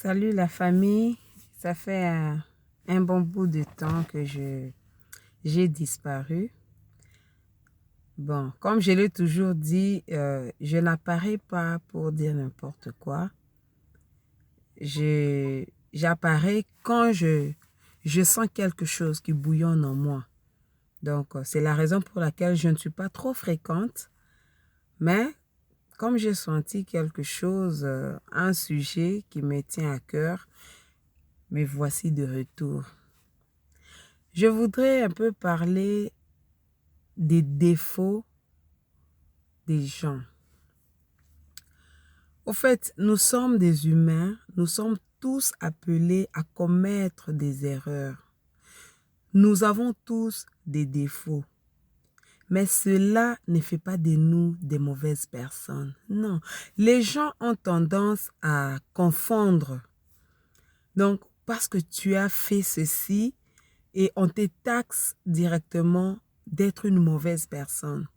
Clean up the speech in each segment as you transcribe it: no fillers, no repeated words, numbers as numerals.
Salut la famille, ça fait un bon bout de temps que j'ai disparu. Bon, comme je l'ai toujours dit, je n'apparais pas pour dire n'importe quoi. J'apparais quand je sens quelque chose qui bouillonne en moi. Donc, c'est la raison pour laquelle je ne suis pas trop fréquente. Mais comme j'ai senti quelque chose, un sujet qui me tient à cœur, me voici de retour. Je voudrais un peu parler des défauts des gens. Au fait, nous sommes des humains, nous sommes tous appelés à commettre des erreurs. Nous avons tous des défauts. Mais cela ne fait pas de nous des mauvaises personnes. Non, les gens ont tendance à confondre. Donc, parce que tu as fait ceci et on te taxe directement d'être une mauvaise personne.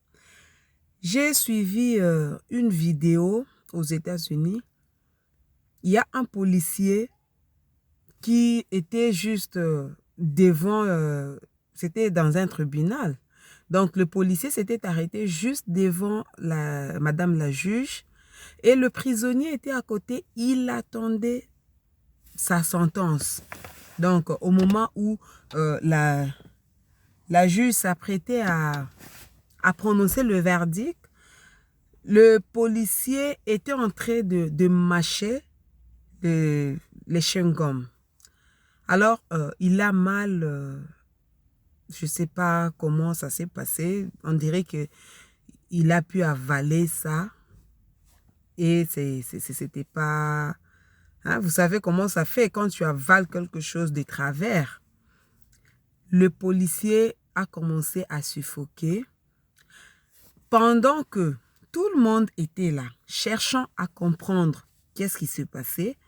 J'ai suivi une vidéo aux États-Unis. Il y a un policier qui était juste devant, c'était dans un tribunal. Donc le policier s'était arrêté juste devant madame la juge et le prisonnier était à côté, il attendait sa sentence. Donc au moment où la juge s'apprêtait à prononcer le verdict, le policier était en train de mâcher les chewing-gums. Alors, il a mal, je ne sais pas comment ça s'est passé. On dirait qu'il a pu avaler ça. Et c'était pas... Hein, vous savez comment ça fait quand tu avales quelque chose de travers. Le policier a commencé à suffoquer. Pendant que tout le monde était là, cherchant à comprendre qu'est-ce qui se passait.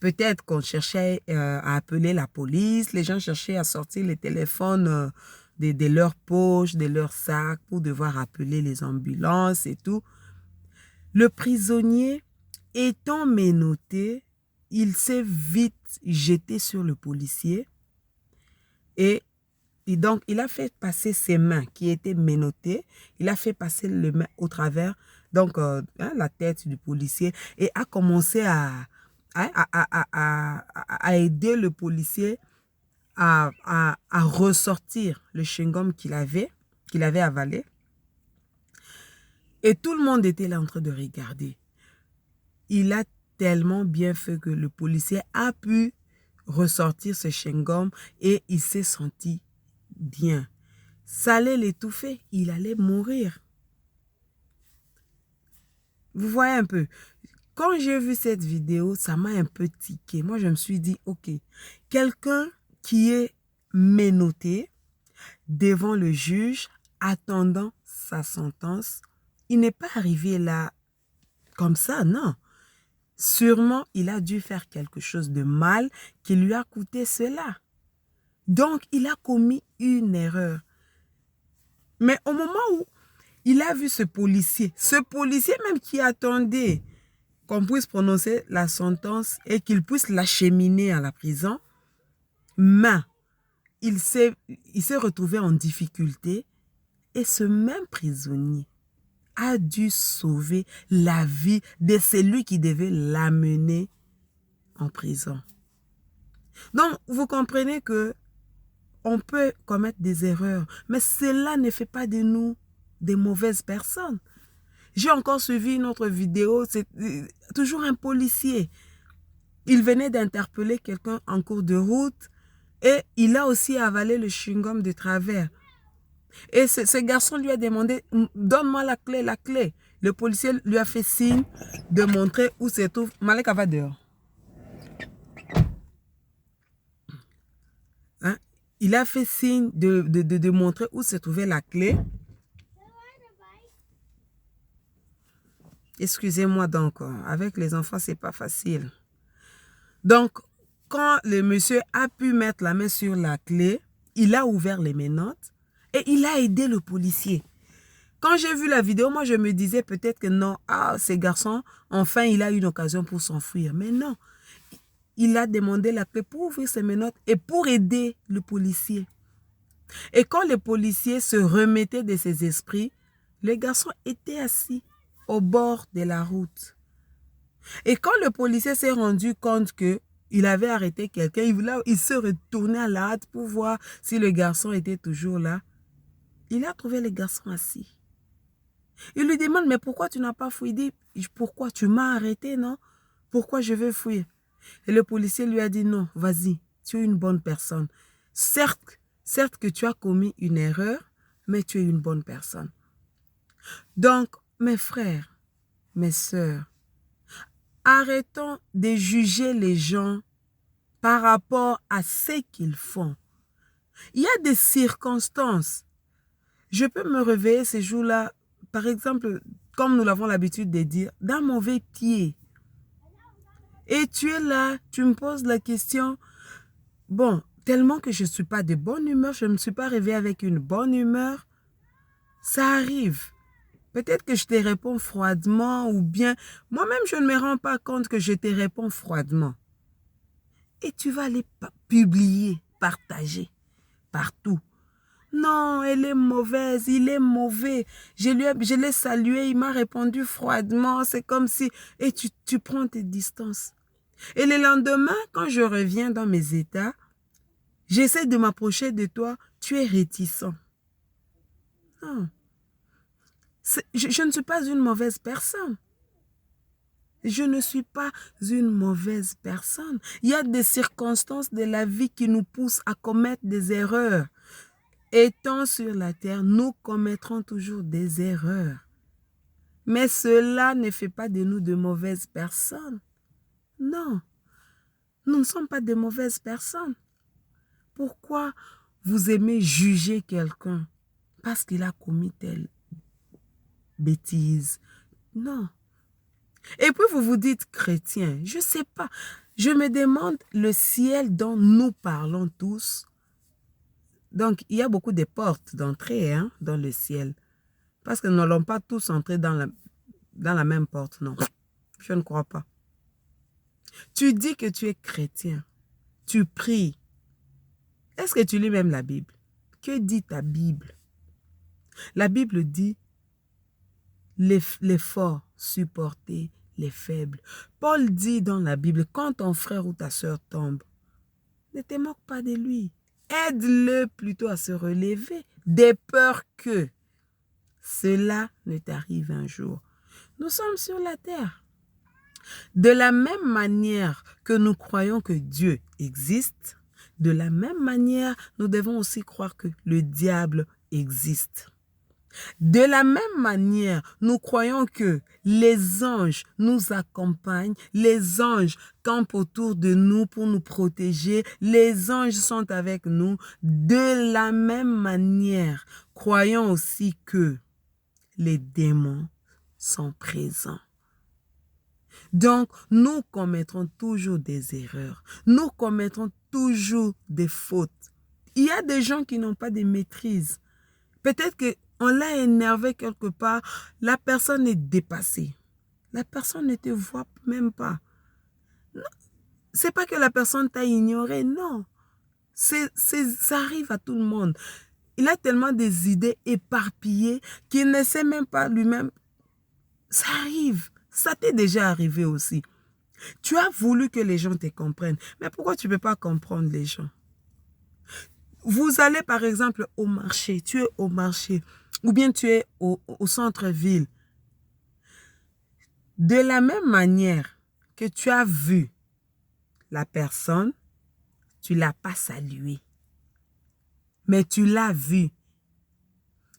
Peut-être qu'on cherchait à appeler la police, les gens cherchaient à sortir les téléphones de leurs poches, de leurs sacs pour devoir appeler les ambulances et tout. Le prisonnier, étant menotté, il s'est vite jeté sur le policier et donc, il a fait passer ses mains qui étaient menottées. Il a fait passer les mains au travers, donc la tête du policier et a commencé à aider le policier à ressortir le chewing-gum qu'il avait avalé. Et tout le monde était là en train de regarder. Il a tellement bien fait que le policier a pu ressortir ce chewing-gum et il s'est senti bien. Ça allait l'étouffer, il allait mourir. Vous voyez un peu, quand j'ai vu cette vidéo, ça m'a un peu tiqué. Moi, je me suis dit, ok, quelqu'un qui est menotté devant le juge, attendant sa sentence, il n'est pas arrivé là comme ça, non. Sûrement, il a dû faire quelque chose de mal qui lui a coûté cela. Donc, il a commis une erreur. Mais au moment où il a vu ce policier même qui attendait qu'on puisse prononcer la sentence et qu'il puisse l'acheminer à la prison, mais il s'est retrouvé en difficulté et ce même prisonnier a dû sauver la vie de celui qui devait l'amener en prison. Donc, vous comprenez que on peut commettre des erreurs, mais cela ne fait pas de nous des mauvaises personnes. J'ai encore suivi une autre vidéo, c'est toujours un policier. Il venait d'interpeller quelqu'un en cours de route et il a aussi avalé le chewing-gum de travers. Et ce garçon lui a demandé, donne-moi la clé, la clé. Le policier lui a fait signe de montrer où se trouve. Maleka va dehors. Hein? Il a fait signe de montrer où se trouvait la clé. Excusez-moi donc, avec les enfants, c'est pas facile. Donc, quand le monsieur a pu mettre la main sur la clé, il a ouvert les menottes et il a aidé le policier. Quand j'ai vu la vidéo, moi je me disais peut-être que non, ce garçon, enfin il a eu une occasion pour s'enfuir. Mais non, il a demandé la clé pour ouvrir ses menottes et pour aider le policier. Et quand le policier se remettait de ses esprits, le garçon était assis au bord de la route. Et quand le policier s'est rendu compte qu'il avait arrêté quelqu'un, il se retournait à la hâte pour voir si le garçon était toujours là. Il a trouvé le garçon assis. Il lui demande, mais pourquoi tu n'as pas fui? Il dit, pourquoi? Tu m'as arrêté, non? Pourquoi je veux fuir? Et le policier lui a dit, non, vas-y, tu es une bonne personne. Certes que tu as commis une erreur, mais tu es une bonne personne. Donc, mes frères, mes sœurs, arrêtons de juger les gens par rapport à ce qu'ils font. Il y a des circonstances. Je peux me réveiller ces jours-là, par exemple, comme nous l'avons l'habitude de dire, d'un mauvais pied. Et tu es là, tu me poses la question, bon, tellement que je ne suis pas de bonne humeur, je ne me suis pas réveillée avec une bonne humeur, ça arrive. Peut-être que je te réponds froidement ou bien moi-même je ne me rends pas compte que je te réponds froidement. Et tu vas les publier, partager partout. Non, elle est mauvaise, il est mauvais. Je l'ai salué, il m'a répondu froidement. C'est comme si... Et tu prends tes distances. Et le lendemain, quand je reviens dans mes états, j'essaie de m'approcher de toi, tu es réticent. Non. Je ne suis pas une mauvaise personne. Je ne suis pas une mauvaise personne. Il y a des circonstances de la vie qui nous poussent à commettre des erreurs. Étant sur la terre, nous commettrons toujours des erreurs. Mais cela ne fait pas de nous de mauvaises personnes. Non, nous ne sommes pas de mauvaises personnes. Pourquoi vous aimez juger quelqu'un parce qu'il a commis telle bêtise? Non. Et puis vous vous dites chrétien, je ne sais pas. Je me demande le ciel dont nous parlons tous. Donc, il y a beaucoup de portes d'entrée dans le ciel. Parce que nous n'allons pas tous entrer dans la même porte, non. Je ne crois pas. Tu dis que tu es chrétien. Tu pries. Est-ce que tu lis même la Bible? Que dit ta Bible? La Bible dit les forts supporter les faibles. Paul dit dans la Bible, quand ton frère ou ta soeur tombe, ne te moque pas de lui. Aide-le plutôt à se relever, de peur que cela ne t'arrive un jour. Nous sommes sur la terre. De la même manière que nous croyons que Dieu existe, de la même manière, nous devons aussi croire que le diable existe. De la même manière, nous croyons que les anges nous accompagnent, les anges campent autour de nous pour nous protéger, les anges sont avec nous. De la même manière, croyons aussi que les démons sont présents. Donc, nous commettrons toujours des erreurs. Nous commettrons toujours des fautes. Il y a des gens qui n'ont pas de maîtrise. Peut-être qu'on l'a énervé quelque part. La personne est dépassée. La personne ne te voit même pas. Ce n'est pas que la personne t'a ignoré, non. Ça arrive à tout le monde. Il a tellement des idées éparpillées qu'il ne sait même pas lui-même. Ça arrive. Ça t'est déjà arrivé aussi. Tu as voulu que les gens te comprennent. Mais pourquoi tu ne peux pas comprendre les gens? Vous allez par exemple au marché. Tu es au marché. Ou bien tu es au centre-ville. De la même manière que tu as vu la personne, tu ne l'as pas saluée. Mais tu l'as vue.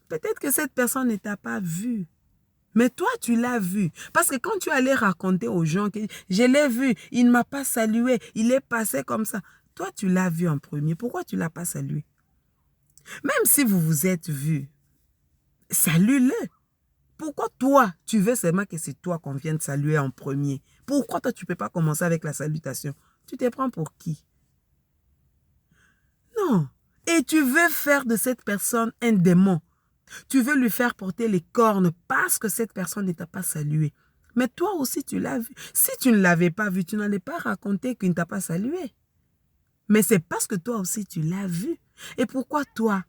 Peut-être que cette personne ne t'a pas vu. Mais toi, tu l'as vu. Parce que quand tu allais raconter aux gens que je l'ai vu, il ne m'a pas salué, il est passé comme ça. Toi, tu l'as vu en premier. Pourquoi tu ne l'as pas salué? Même si vous vous êtes vu, salue-le. Pourquoi toi, tu veux seulement que c'est toi qu'on vienne saluer en premier? Pourquoi toi, tu ne peux pas commencer avec la salutation? Tu te prends pour qui? Non. Et tu veux faire de cette personne un démon. Tu veux lui faire porter les cornes parce que cette personne ne t'a pas salué. Mais toi aussi, tu l'as vu. Si tu ne l'avais pas vu, tu n'allais pas raconter qu'il ne t'a pas salué. Mais c'est parce que toi aussi, tu l'as vu. Et pourquoi toi,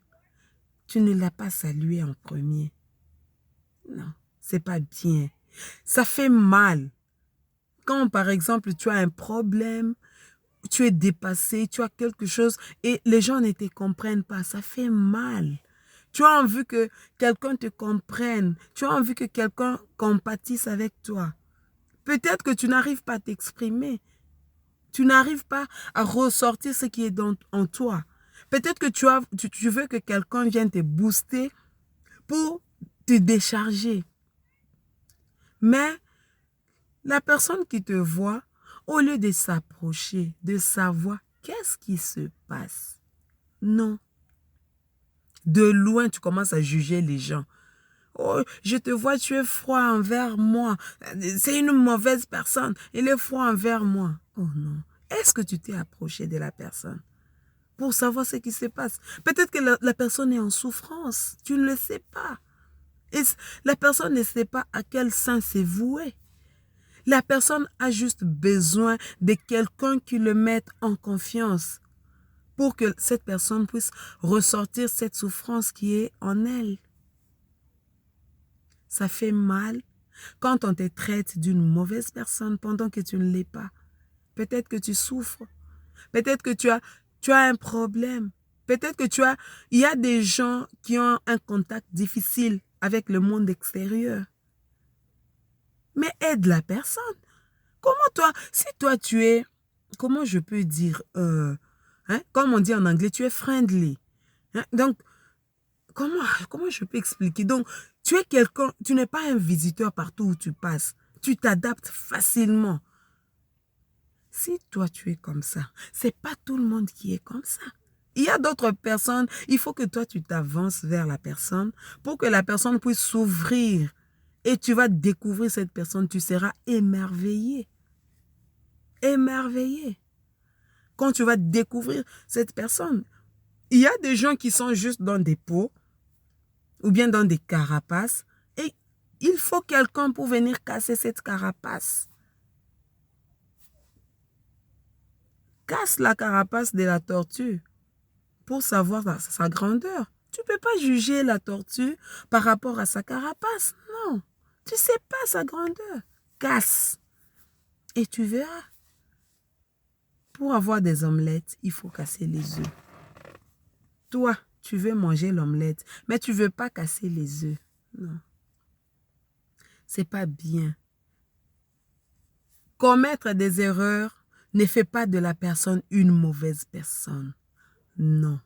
tu ne l'as pas salué en premier? Non, c'est pas bien. Ça fait mal. Quand, par exemple, tu as un problème, tu es dépassé, tu as quelque chose et les gens ne te comprennent pas, ça fait mal. Tu as envie que quelqu'un te comprenne. Tu as envie que quelqu'un compatisse avec toi. Peut-être que tu n'arrives pas à t'exprimer. Tu n'arrives pas à ressortir ce qui est en toi. Peut-être que tu veux que quelqu'un vienne te booster pour te décharger. Mais la personne qui te voit, au lieu de s'approcher, de savoir qu'est-ce qui se passe, non. De loin, tu commences à juger les gens. Oh, je te vois, tu es froid envers moi. C'est une mauvaise personne. Il est froid envers moi. Oh non. Est-ce que tu t'es approché de la personne pour savoir ce qui se passe? Peut-être que la personne est en souffrance. Tu ne le sais pas. Et la personne ne sait pas à quel sein c'est voué. La personne a juste besoin de quelqu'un qui le mette en confiance pour que cette personne puisse ressortir cette souffrance qui est en elle. Ça fait mal quand on te traite d'une mauvaise personne pendant que tu ne l'es pas. Peut-être que tu souffres. Peut-être que tu as un problème. Peut-être que il y a des gens qui ont un contact difficile avec le monde extérieur. Mais aide la personne. Comment toi, si toi tu es, comment je peux dire, comme on dit en anglais, tu es friendly. Hein? Donc, comment je peux expliquer? Donc, tu es quelqu'un, tu n'es pas un visiteur partout où tu passes. Tu t'adaptes facilement. Si toi tu es comme ça, c'est pas tout le monde qui est comme ça. Il y a d'autres personnes, il faut que toi tu t'avances vers la personne pour que la personne puisse s'ouvrir. Et tu vas découvrir cette personne, tu seras émerveillé. Émerveillé. Quand tu vas découvrir cette personne, il y a des gens qui sont juste dans des pots ou bien dans des carapaces et il faut quelqu'un pour venir casser cette carapace. Casse la carapace de la tortue pour savoir sa grandeur. Tu ne peux pas juger la tortue par rapport à sa carapace. Non, tu ne sais pas sa grandeur. Casse et tu verras. Pour avoir des omelettes, il faut casser les œufs. Toi, tu veux manger l'omelette, mais tu ne veux pas casser les œufs. Non. C'est pas bien. Commettre des erreurs ne fait pas de la personne une mauvaise personne. Non.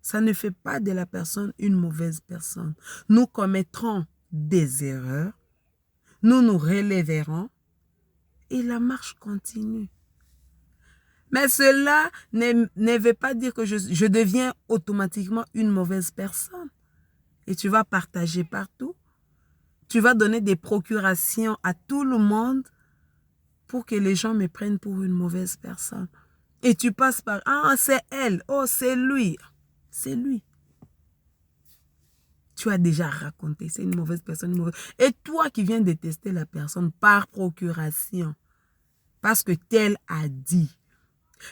Ça ne fait pas de la personne une mauvaise personne. Nous commettrons des erreurs, nous nous relèverons et la marche continue. Mais cela ne veut pas dire que je deviens automatiquement une mauvaise personne. Et tu vas partager partout. Tu vas donner des procurations à tout le monde pour que les gens me prennent pour une mauvaise personne. Et tu passes par, ah, c'est elle, oh, c'est lui. C'est lui. Tu as déjà raconté, c'est une mauvaise personne. Et toi qui viens détester la personne par procuration, parce que tel a dit.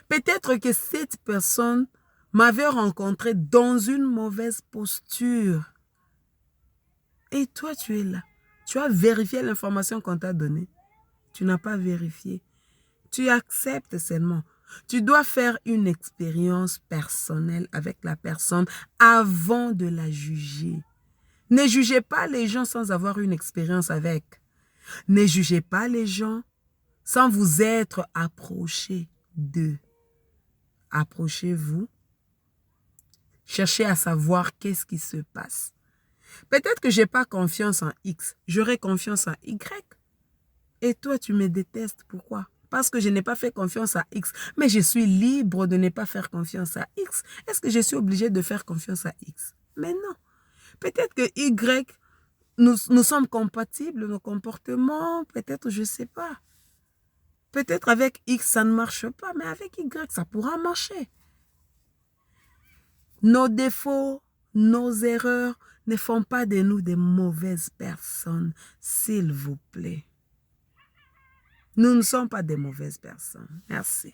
Peut-être que cette personne m'avait rencontré dans une mauvaise posture. Et toi, tu es là. Tu as vérifié l'information qu'on t'a donnée. Tu n'as pas vérifié. Tu acceptes seulement. Tu dois faire une expérience personnelle avec la personne avant de la juger. Ne jugez pas les gens sans avoir une expérience avec. Ne jugez pas les gens sans vous être approché d'eux. Approchez-vous. Cherchez à savoir qu'est-ce qui se passe. Peut-être que je n'ai pas confiance en X. J'aurai confiance en Y. Et toi, tu me détestes. Pourquoi? Parce que je n'ai pas fait confiance à X. Mais je suis libre de ne pas faire confiance à X. Est-ce que je suis obligée de faire confiance à X? Mais non. Peut-être que Y, nous sommes compatibles, nos comportements, peut-être, je ne sais pas. Peut-être avec X, ça ne marche pas, mais avec Y, ça pourra marcher. Nos défauts, nos erreurs Ne font pas de nous des mauvaises personnes, s'il vous plaît. Nous ne sommes pas des mauvaises personnes. Merci.